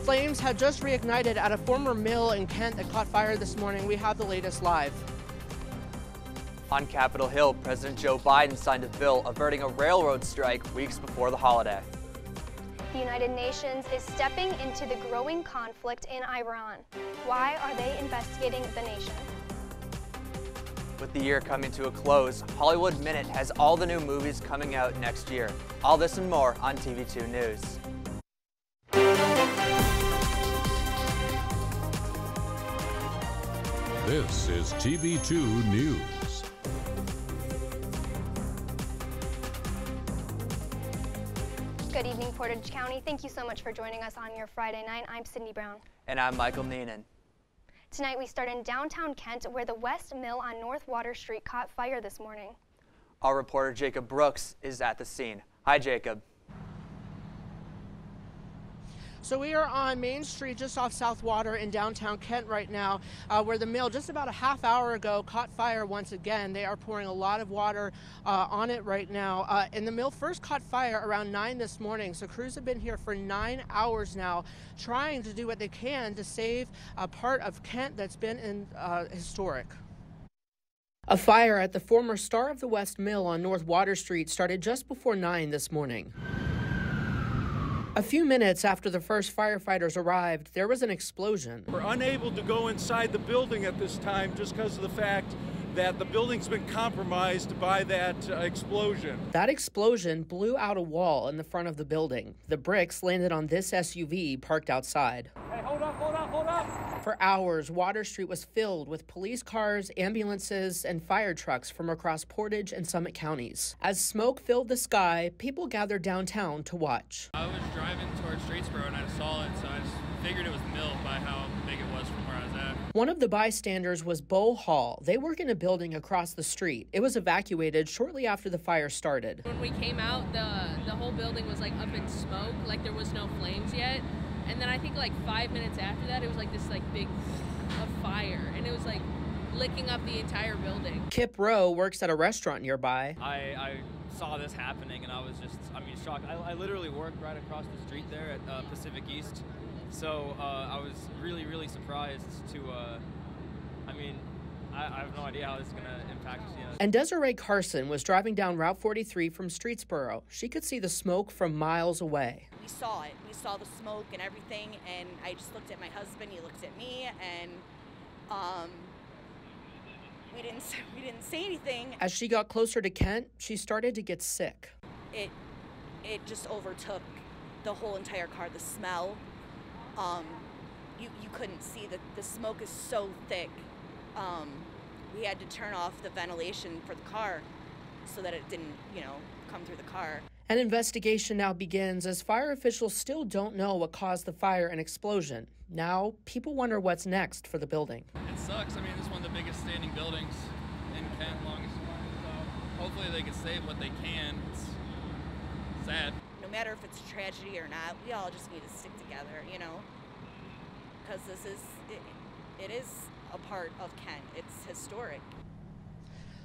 Flames had just reignited at a former mill in Kent that caught fire this morning. We have the latest live. On Capitol Hill, President Joe Biden signed a bill averting a railroad strike weeks before the holiday. The United Nations is stepping into the growing conflict in Iran. Why are they investigating the nation? With the year coming to a close, Hollywood Minute has all the new movies coming out next year. All this and more on TV2 News. This is TV2 News. Good evening, Portage County. Thank you so much for joining us on your Friday night. I'm Sydney Brown. And I'm Michael Neenan. Tonight we start in downtown Kent, where the West Mill on North Water Street caught fire this morning. Our reporter Jacob Brooks is at the scene. Hi, Jacob. So we are on Main Street just off South Water in downtown Kent right now, where the mill just about a half hour ago caught fire once again. They are pouring a lot of water on it right now. And the mill first caught fire around 9 this morning. So crews have been here for 9 hours now trying to do what they can to save a part of Kent that's been historic. A fire at the former Star of the West Mill on North Water Street started just before 9 this morning. A few minutes after the first firefighters arrived, there was an explosion. We're unable to go inside the building at this time just because of the fact that the building's been compromised by that explosion. That explosion blew out a wall in the front of the building. The bricks landed on this SUV parked outside. Hey, hold up, hold up, hold up! For hours, Water Street was filled with police cars, ambulances, and fire trucks from across Portage and Summit counties. As smoke filled the sky, people gathered downtown to watch. I was driving towards Streetsboro and I saw it, so I just figured it was the mill by how big it was from where I was at. One of the bystanders was Bo Hall. They work in a building across the street. It was evacuated shortly after the fire started. When we came out, the whole building was like up in smoke, like there was no flames yet. And then I think like 5 minutes after that, it was like this like big of fire, and it was like licking up the entire building. Kip Rowe works at a restaurant nearby. I saw this happening and I was just, shocked. I literally worked right across the street there at Pacific East. So I was really surprised to, I have no idea how this is going to impact, And Desiree Carson was driving down Route 43 from Streetsboro. She could see the smoke from miles away. We saw it. We saw the smoke and everything, and I just looked at my husband, he looked at me, and we didn't say anything. As she got closer to Kent, she started to get sick. It just overtook the whole entire car, the smell. You couldn't see that the smoke is so thick. We had to turn off the ventilation for the car so that it didn't, come through the car. An investigation now begins as fire officials still don't know what caused the fire and explosion. Now, people wonder what's next for the building. It sucks. This is one of the biggest standing buildings in Kent, longest one. So hopefully they can save what they can. It's sad. No matter if it's a tragedy or not, we all just need to stick together, because it is a part of Kent. It's historic.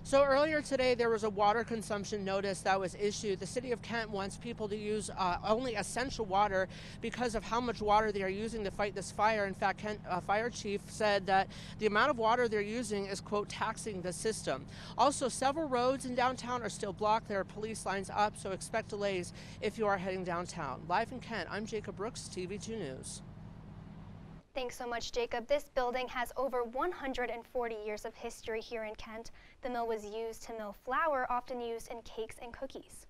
So earlier today, there was a water consumption notice that was issued. The city of Kent wants people to use only essential water because of how much water they are using to fight this fire. In fact, Kent fire chief said that the amount of water they're using is, quote, taxing the system. Also, several roads in downtown are still blocked. There are police lines up, so expect delays if you are heading downtown. Live in Kent, I'm Jacob Brooks, TV2 News. Thanks so much, Jacob. This building has over 140 years of history here in Kent. The mill was used to mill flour, often used in cakes and cookies.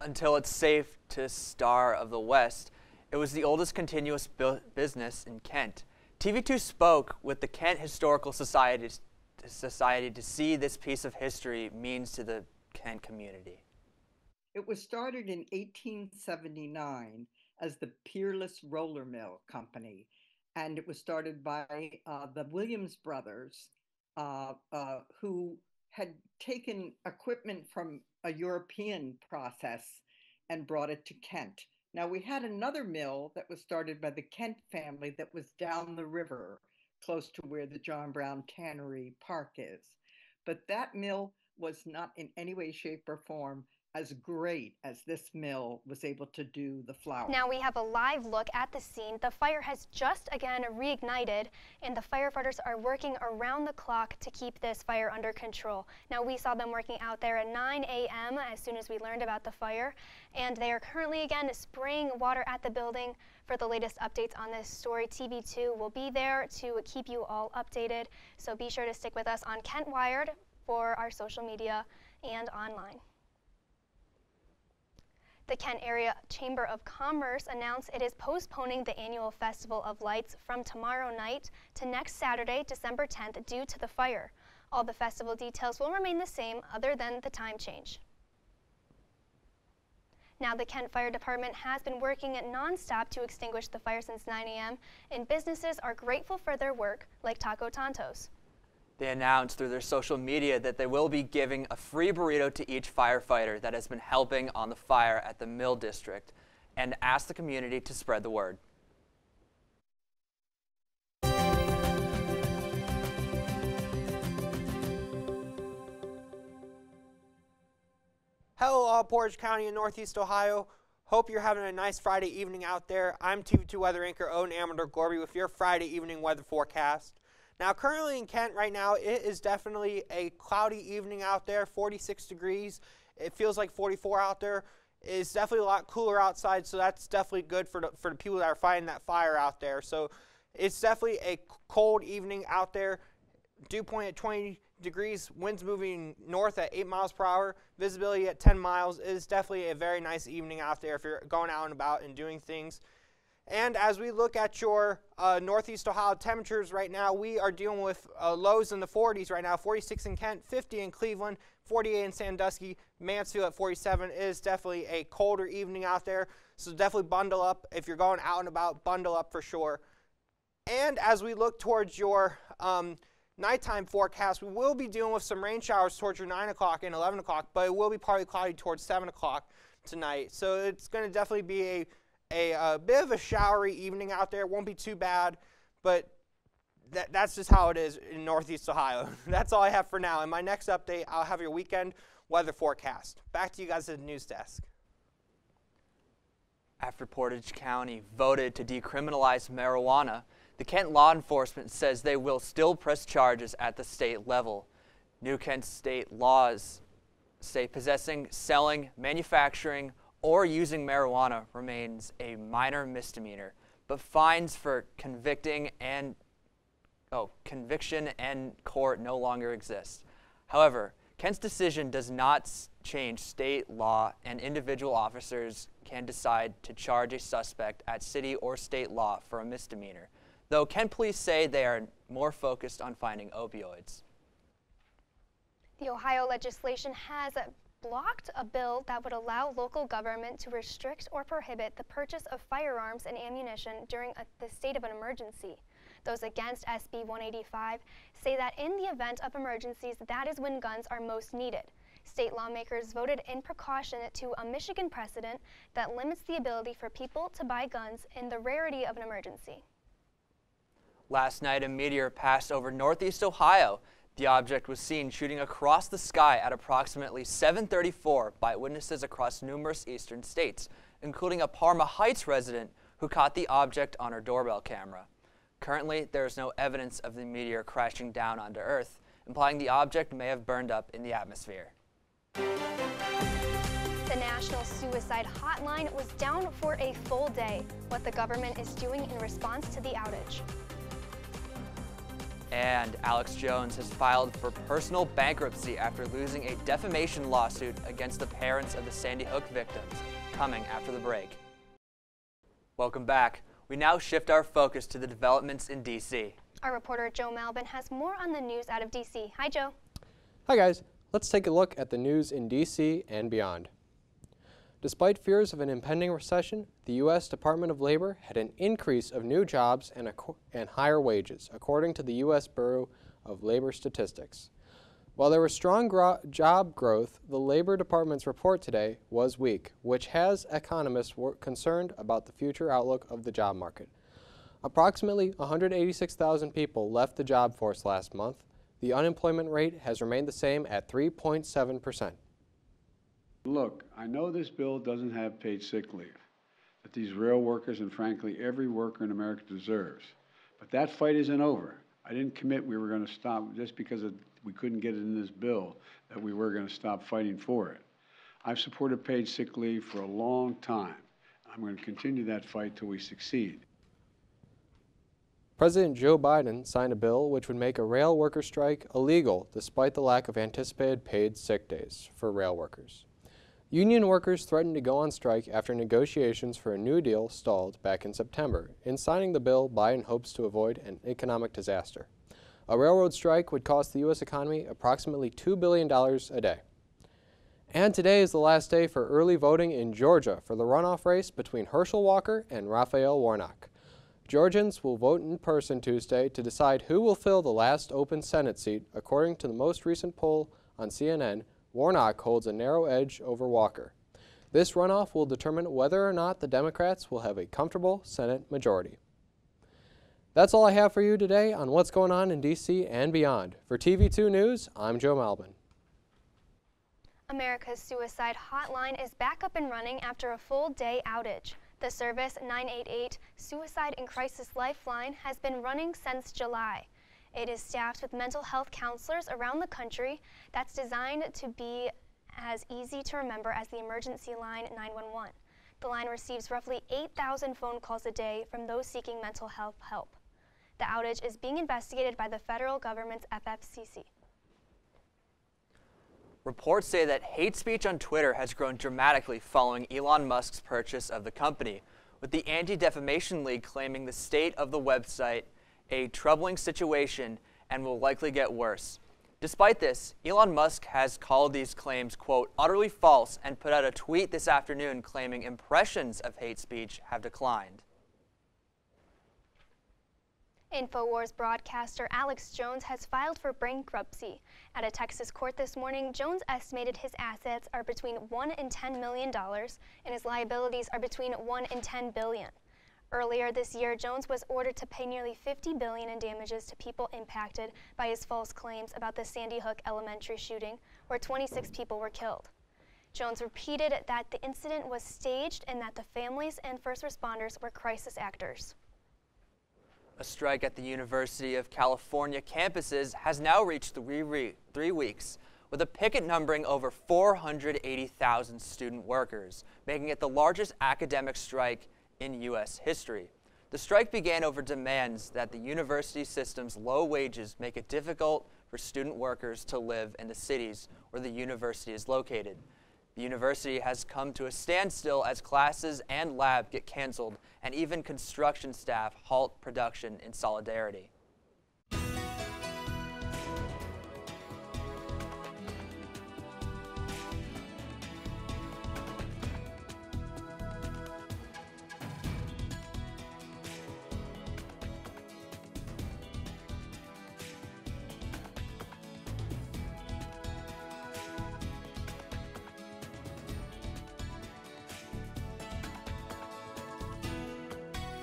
Until it's safe to Star of the West, it was the oldest continuous business in Kent. TV2 spoke with the Kent Historical Society to see this piece of history means to the Kent community. It was started in 1879 as the Peerless Roller Mill Company, and it was started by the Williams brothers, who had taken equipment from a European process and brought it to Kent. Now, we had another mill that was started by the Kent family that was down the river, close to where the John Brown Tannery Park is. But that mill was not in any way, shape, or form as great as this mill was able to do the flour. Now we have a live look at the scene. The fire has just again reignited, and the firefighters are working around the clock to keep this fire under control. Now we saw them working out there at 9 a.m. as soon as we learned about the fire, and they are currently again spraying water at the building. For the latest updates on this story, TV2 will be there to keep you all updated, so be sure to stick with us on Kent Wired for our social media and online. The Kent Area Chamber of Commerce announced it is postponing the annual Festival of Lights from tomorrow night to next Saturday, December 10th, due to the fire. All the festival details will remain the same other than the time change. Now, the Kent Fire Department has been working non-stop to extinguish the fire since 9 a.m., and businesses are grateful for their work, like Taco Tantos. They announced through their social media that they will be giving a free burrito to each firefighter that has been helping on the fire at the Mill District, and asked the community to spread the word. Hello, all Portage County and Northeast Ohio. Hope you're having a nice Friday evening out there. I'm TV2 weather anchor Odin Amador-Gorby with your Friday evening weather forecast. Now, currently in Kent right now, it is definitely a cloudy evening out there, 46 degrees. It feels like 44 out there. It's definitely a lot cooler outside, so that's definitely good for the people that are fighting that fire out there. So it's definitely a cold evening out there. Dew point at 20 degrees, winds moving north at 8 miles per hour, visibility at 10 miles. It is definitely a very nice evening out there if you're going out and about and doing things. And as we look at your Northeast Ohio temperatures right now, we are dealing with lows in the 40s right now, 46 in Kent, 50 in Cleveland, 48 in Sandusky, Mansfield at 47. It is definitely a colder evening out there, so definitely bundle up. If you're going out and about, bundle up for sure. And as we look towards your nighttime forecast, we will be dealing with some rain showers towards your 9 o'clock and 11 o'clock, but it will be partly cloudy towards 7 o'clock tonight. So it's going to definitely be a bit of a showery evening out there. It won't be too bad, but that's just how it is in Northeast Ohio. That's all I have for now. In my next update, I'll have your weekend weather forecast. Back to you guys at the news desk. After Portage County voted to decriminalize marijuana, the Kent law enforcement says they will still press charges at the state level. New Kent state laws say possessing, selling, manufacturing, or using marijuana remains a minor misdemeanor, but fines for conviction and court no longer exist. However, Kent's decision does not change state law, and individual officers can decide to charge a suspect at city or state law for a misdemeanor, though Kent police say they are more focused on finding opioids. The Ohio legislation has blocked a bill that would allow local government to restrict or prohibit the purchase of firearms and ammunition during the state of an emergency. Those against SB 185 say that in the event of emergencies, that is when guns are most needed. State lawmakers voted in precaution to a Michigan precedent that limits the ability for people to buy guns in the rarity of an emergency. Last night, a meteor passed over Northeast Ohio. The object was seen shooting across the sky at approximately 7:34 by witnesses across numerous eastern states, including a Parma Heights resident who caught the object on her doorbell camera. Currently, there is no evidence of the meteor crashing down onto Earth, implying the object may have burned up in the atmosphere. The National Suicide Hotline was down for a full day. What the government is doing in response to the outage. And Alex Jones has filed for personal bankruptcy after losing a defamation lawsuit against the parents of the Sandy Hook victims, coming after the break. Welcome back. We now shift our focus to the developments in D.C. Our reporter Joe Malbin has more on the news out of D.C. Hi, Joe. Hi, guys. Let's take a look at the news in D.C. and beyond. Despite fears of an impending recession, the U.S. Department of Labor had an increase of new jobs and higher wages, according to the U.S. Bureau of Labor Statistics. While there was strong job growth, the Labor Department's report today was weak, which has economists concerned about the future outlook of the job market. Approximately 186,000 people left the job force last month. The unemployment rate has remained the same at 3.7%. Look, I know this bill doesn't have paid sick leave that these rail workers and frankly every worker in America deserves. But that fight isn't over. I didn't commit we were going to stop just because we couldn't get it in this bill that we were going to stop fighting for it. I've supported paid sick leave for a long time. I'm going to continue that fight till we succeed. President Joe Biden signed a bill which would make a rail worker strike illegal despite the lack of anticipated paid sick days for rail workers. Union workers threatened to go on strike after negotiations for a new deal stalled back in September. In signing the bill, Biden hopes to avoid an economic disaster. A railroad strike would cost the U.S. economy approximately $2 billion a day. And today is the last day for early voting in Georgia for the runoff race between Herschel Walker and Raphael Warnock. Georgians will vote in person Tuesday to decide who will fill the last open Senate seat. According to the most recent poll on CNN, Warnock holds a narrow edge over Walker. This runoff will determine whether or not the Democrats will have a comfortable Senate majority. That's all I have for you today on what's going on in D.C. and beyond. For TV2 News, I'm Joe Malbin. America's suicide hotline is back up and running after a full-day outage. The service 988 Suicide and Crisis Lifeline has been running since July. It is staffed with mental health counselors around the country that's designed to be as easy to remember as the emergency line 911. The line receives roughly 8,000 phone calls a day from those seeking mental health help. The outage is being investigated by the federal government's FFCC. Reports say that hate speech on Twitter has grown dramatically following Elon Musk's purchase of the company, with the Anti-Defamation League claiming the state of the website a troubling situation and will likely get worse. Despite this, Elon Musk has called these claims, quote, utterly false and put out a tweet this afternoon claiming impressions of hate speech have declined. InfoWars broadcaster Alex Jones has filed for bankruptcy. At a Texas court this morning, Jones estimated his assets are between $1 and $10 million, and his liabilities are between $1 and $10 billion. Earlier this year, Jones was ordered to pay nearly $50 billion in damages to people impacted by his false claims about the Sandy Hook elementary shooting, where 26 people were killed. Jones repeated that the incident was staged and that the families and first responders were crisis actors. A strike at the University of California campuses has now reached 3 weeks, with a picket numbering over 480,000 student workers, making it the largest academic strike in U.S. history. The strike began over demands that the university system's low wages make it difficult for student workers to live in the cities where the university is located. The university has come to a standstill as classes and lab get canceled, and even construction staff halt production in solidarity.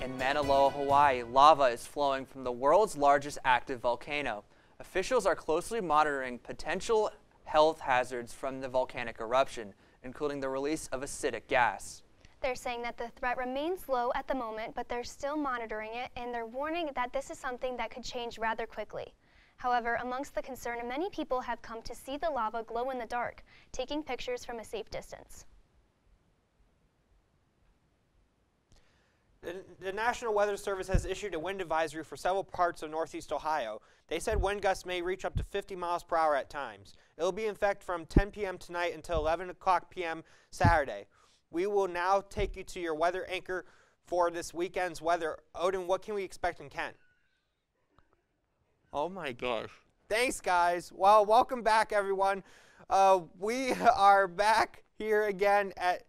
In Mauna Loa, Hawaii, lava is flowing from the world's largest active volcano. Officials are closely monitoring potential health hazards from the volcanic eruption, including the release of acidic gas. They're saying that the threat remains low at the moment, but they're still monitoring it, and they're warning that this is something that could change rather quickly. However, amongst the concern, many people have come to see the lava glow in the dark, taking pictures from a safe distance. The National Weather Service has issued a wind advisory for several parts of northeast Ohio. They said wind gusts may reach up to 50 miles per hour at times. It will be in effect from 10 p.m. tonight until 11 o'clock p.m. Saturday. We will now take you to your weather anchor for this weekend's weather. Odin, what can we expect in Kent? Oh my gosh. Thanks, guys. Well, welcome back, everyone. We are back here again at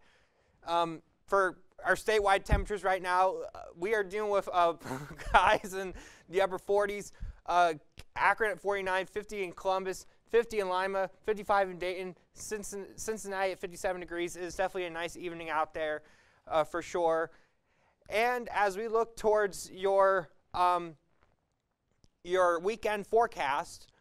for our statewide temperatures right now. We are dealing with guys in the upper 40s. Akron at 49, 50 in Columbus, 50 in Lima, 55 in Dayton, Cincinnati at 57 degrees. It is definitely a nice evening out there for sure. And as we look towards your weekend forecast,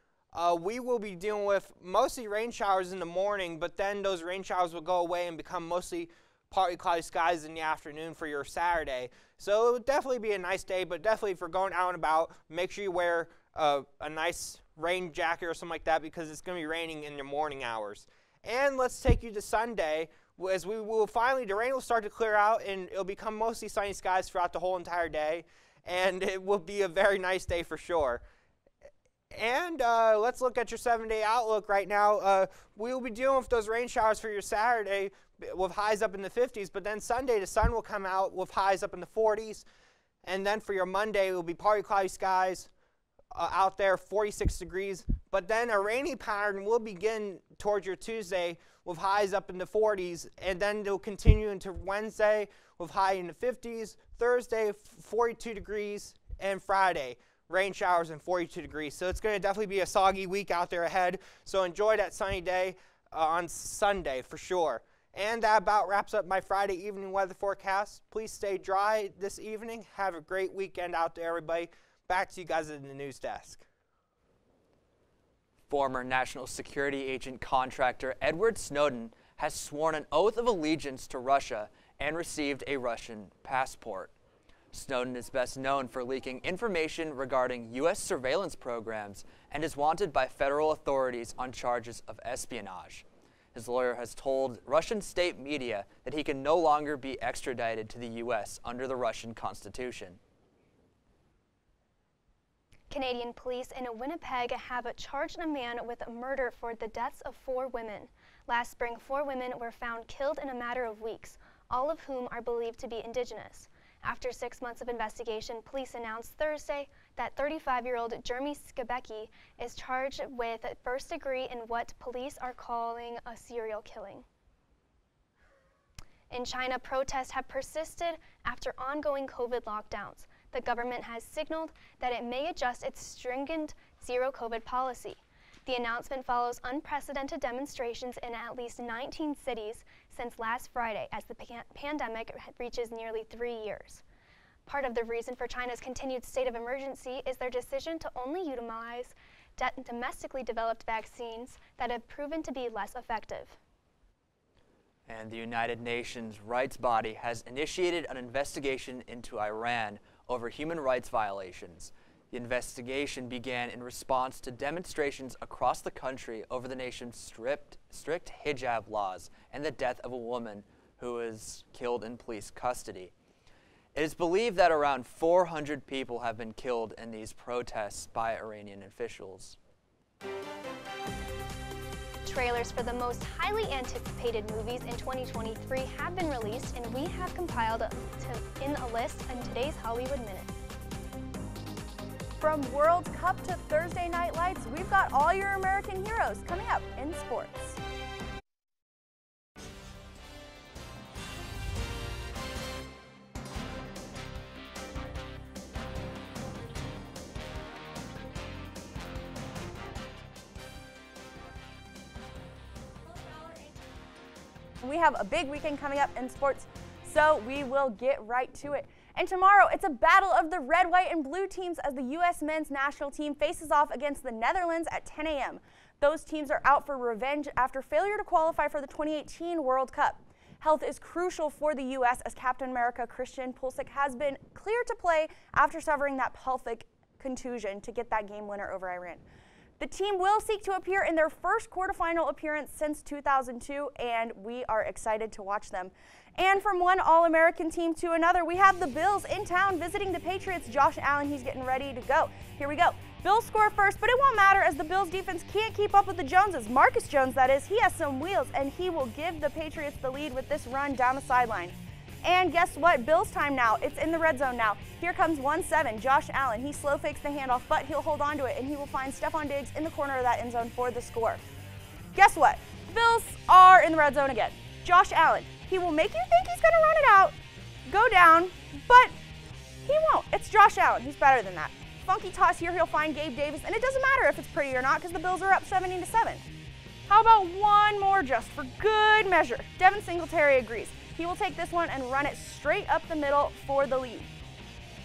we will be dealing with mostly rain showers in the morning, but then those rain showers will go away and become mostly partly cloudy skies in the afternoon for your Saturday. So it would definitely be a nice day, but definitely if you're going out and about, make sure you wear a nice rain jacket or something like that, because it's going to be raining in the morning hours. And let's take you to Sunday, as the rain will start to clear out and it'll become mostly sunny skies throughout the whole entire day, and it will be a very nice day for sure. And let's look at your 7-day outlook right now. We will be dealing with those rain showers for your Saturday with highs up in the 50s, but then Sunday the sun will come out with highs up in the 40s. And then for your Monday, it will be partly cloudy skies out there, 46 degrees. But then a rainy pattern will begin towards your Tuesday with highs up in the 40s, and then it'll continue into Wednesday with high in the 50s, Thursday 42 degrees, and Friday rain showers and 42 degrees. So it's going to definitely be a soggy week out there ahead. So enjoy that sunny day on Sunday for sure. And that about wraps up my Friday evening weather forecast. Please stay dry this evening. Have a great weekend out there, everybody. Back to you guys in the news desk. Former National Security Agent contractor Edward Snowden has sworn an oath of allegiance to Russia and received a Russian passport. Snowden is best known for leaking information regarding U.S. surveillance programs and is wanted by federal authorities on charges of espionage. His lawyer has told Russian state media that he can no longer be extradited to the U.S. under the Russian Constitution. Canadian police in Winnipeg have charged a man with murder for the deaths of 4 women. Last spring, 4 women were found killed in a matter of weeks, all of whom are believed to be Indigenous. After 6 months of investigation, police announced Thursday that 35-year-old Jeremy Skabecki is charged with first degree in what police are calling a serial killing. In China, protests have persisted after ongoing COVID lockdowns. The government has signaled that it may adjust its stringent zero-COVID policy. The announcement follows unprecedented demonstrations in at least 19 cities since last Friday as the pandemic reaches nearly 3 years. Part of the reason for China's continued state of emergency is their decision to only utilize domestically developed vaccines that have proven to be less effective. And the United Nations rights body has initiated an investigation into Iran over human rights violations. The investigation began in response to demonstrations across the country over the nation's strict hijab laws and the death of a woman who was killed in police custody. It is believed that around 400 people have been killed in these protests by Iranian officials. Trailers for the most highly anticipated movies in 2023 have been released, and we have compiled in a list in today's Hollywood Minute. From World Cup to Thursday Night Lights, we've got all your American heroes coming up in sports. We have a big weekend coming up in sports, so we will get right to it. And tomorrow, it's a battle of the red, white, and blue teams as the U.S. men's national team faces off against the Netherlands at 10 a.m. Those teams are out for revenge after failure to qualify for the 2018 World Cup. Health is crucial for the U.S. as Captain America Christian Pulisic has been cleared to play after suffering that pelvic contusion to get that game winner over Iran. The team will seek to appear in their first quarterfinal appearance since 2002, and we are excited to watch them. And from one All-American team to another, we have the Bills in town visiting the Patriots. Josh Allen, he's getting ready to go. Here we go. Bills score first, but it won't matter as the Bills defense can't keep up with the Joneses. Marcus Jones, that is, he has some wheels, and he will give the Patriots the lead with this run down the sideline. And guess what? Bills time now. It's in the red zone now. Here comes 1-7, Josh Allen. He slow fakes the handoff, but he'll hold on to it, and he will find Stephon Diggs in the corner of that end zone for the score. Guess what? Bills are in the red zone again. Josh Allen, he will make you think he's going to run it out, go down, but he won't. It's Josh Allen. He's better than that. Funky toss here. He'll find Gabe Davis, and it doesn't matter if it's pretty or not because the Bills are up 17-7. How about one more just for good measure? Devin Singletary agrees. He will take this one and run it straight up the middle for the lead.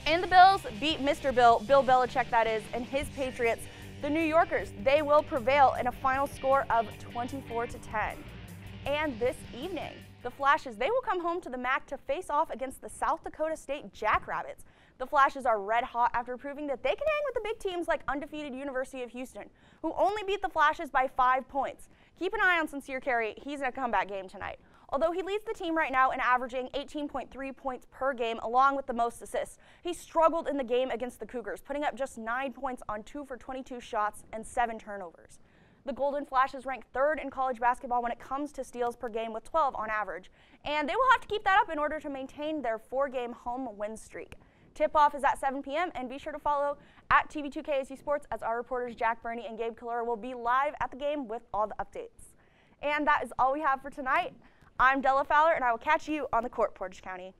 And the Bills beat Mr. Bill Belichick that is, and his Patriots The New Yorkers, they will prevail in a final score of 24-10. And this evening, the Flashes, they will come home to the MAC to face off against the South Dakota State Jackrabbits. The Flashes are red hot after proving that they can hang with the big teams like undefeated University of Houston, who only beat the Flashes by 5 points. Keep an eye on Sincere Carey. He's in a comeback game tonight. Although he leads the team right now in averaging 18.3 points per game, along with the most assists, he struggled in the game against the Cougars, putting up just 9 points on 2 for 22 shots and 7 turnovers. The Golden Flashes rank 3rd in college basketball when it comes to steals per game with 12 on average, and they will have to keep that up in order to maintain their 4-game home win streak. Tip-off is at 7 p.m. and be sure to follow at TV2 KSU Sports as our reporters Jack Burney and Gabe Kalura will be live at the game with all the updates. And that is all we have for tonight. I'm Della Fowler, and I will catch you on the court, Portage County.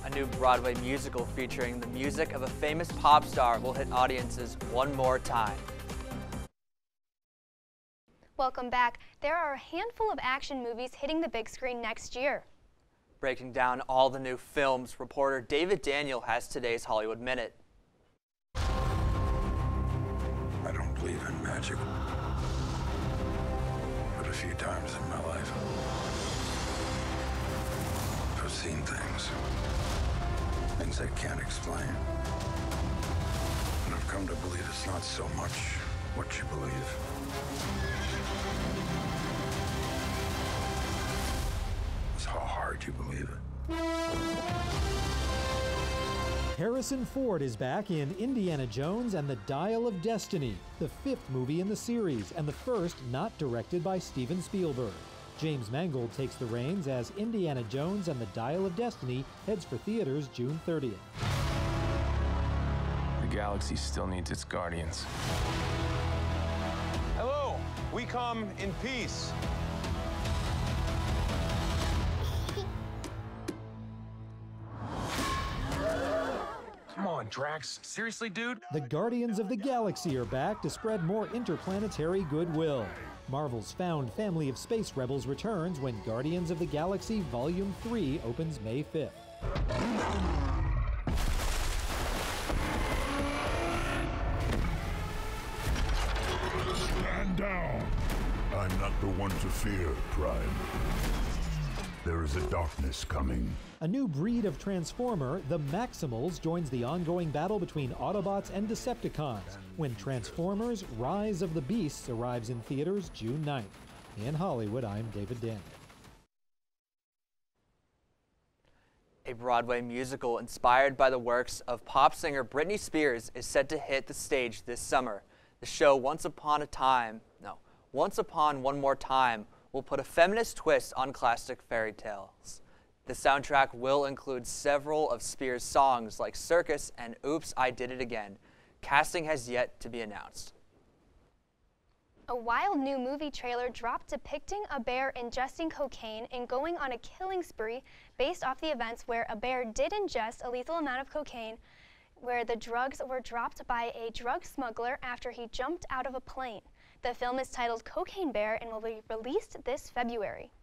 A new Broadway musical featuring the music of a famous pop star will hit audiences one more time. Welcome back. There are a handful of action movies hitting the big screen next year. Breaking down all the new films, reporter David Daniel has today's Hollywood Minute. I don't believe in magic, but a few times in my life, I've seen things I can't explain. And I've come to believe it's not so much what you believe. It's how hard you believe it. Harrison Ford is back in Indiana Jones and the Dial of Destiny, the 5th movie in the series and the first not directed by Steven Spielberg. James Mangold takes the reins as Indiana Jones and the Dial of Destiny heads for theaters June 30th. The galaxy still needs its guardians. Hello, we come in peace. Come on, Drax. Seriously, dude? The Guardians of the Galaxy are back to spread more interplanetary goodwill. Marvel's found family of space rebels returns when Guardians of the Galaxy Volume 3 opens May 5th. Stand down. I'm not the one to fear, Prime. There is a darkness coming. A new breed of Transformer, the Maximals, joins the ongoing battle between Autobots and Decepticons when Transformers Rise of the Beasts arrives in theaters June 9th. In Hollywood, I'm David Daniel. A Broadway musical inspired by the works of pop singer Britney Spears is set to hit the stage this summer. The show Once Upon One More Time will put a feminist twist on classic fairy tales. The soundtrack will include several of Spears' songs like Circus and Oops, I Did It Again. Casting has yet to be announced. A wild new movie trailer dropped depicting a bear ingesting cocaine and going on a killing spree based off the events where a bear did ingest a lethal amount of cocaine, where the drugs were dropped by a drug smuggler after he jumped out of a plane. The film is titled Cocaine Bear and will be released this February.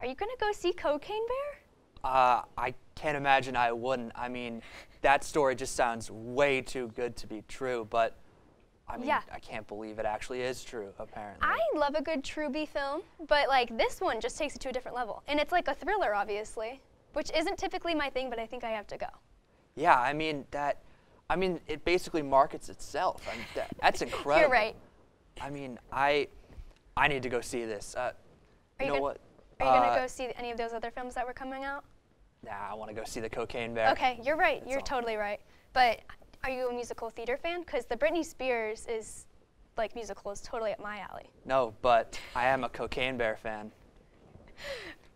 Are you going to go see Cocaine Bear? I can't imagine I wouldn't. I mean, that story just sounds way too good to be true, but I mean, yeah. I can't believe it actually is true, apparently. I love a good Truby film, but like this one just takes it to a different level. And it's like a thriller, obviously, which isn't typically my thing, but I think I have to go. Yeah, I mean, it basically markets itself. I mean, that's incredible. You're right. I mean, I need to go see this. You know what? Are you going to go see any of those other films that were coming out? Nah, I want to go see the Cocaine Bear. Okay, you're right. You're totally right. But are you a musical theater fan? Because the Britney Spears musical is totally up my alley. No, but I am a Cocaine Bear fan.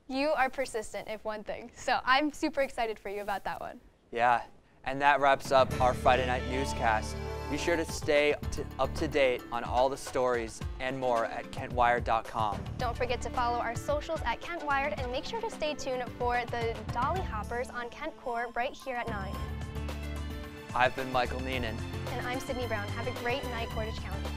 You are persistent, if one thing. So I'm super excited for you about that one. Yeah, and that wraps up our Friday night newscast. Be sure to stay up to date on all the stories and more at KentWired.com. Don't forget to follow our socials at Kent Wired and make sure to stay tuned for the Dolly Hoppers on Kent Core right here at 9. I've been Michael Neenan. And I'm Sydney Brown. Have a great night, Portage County.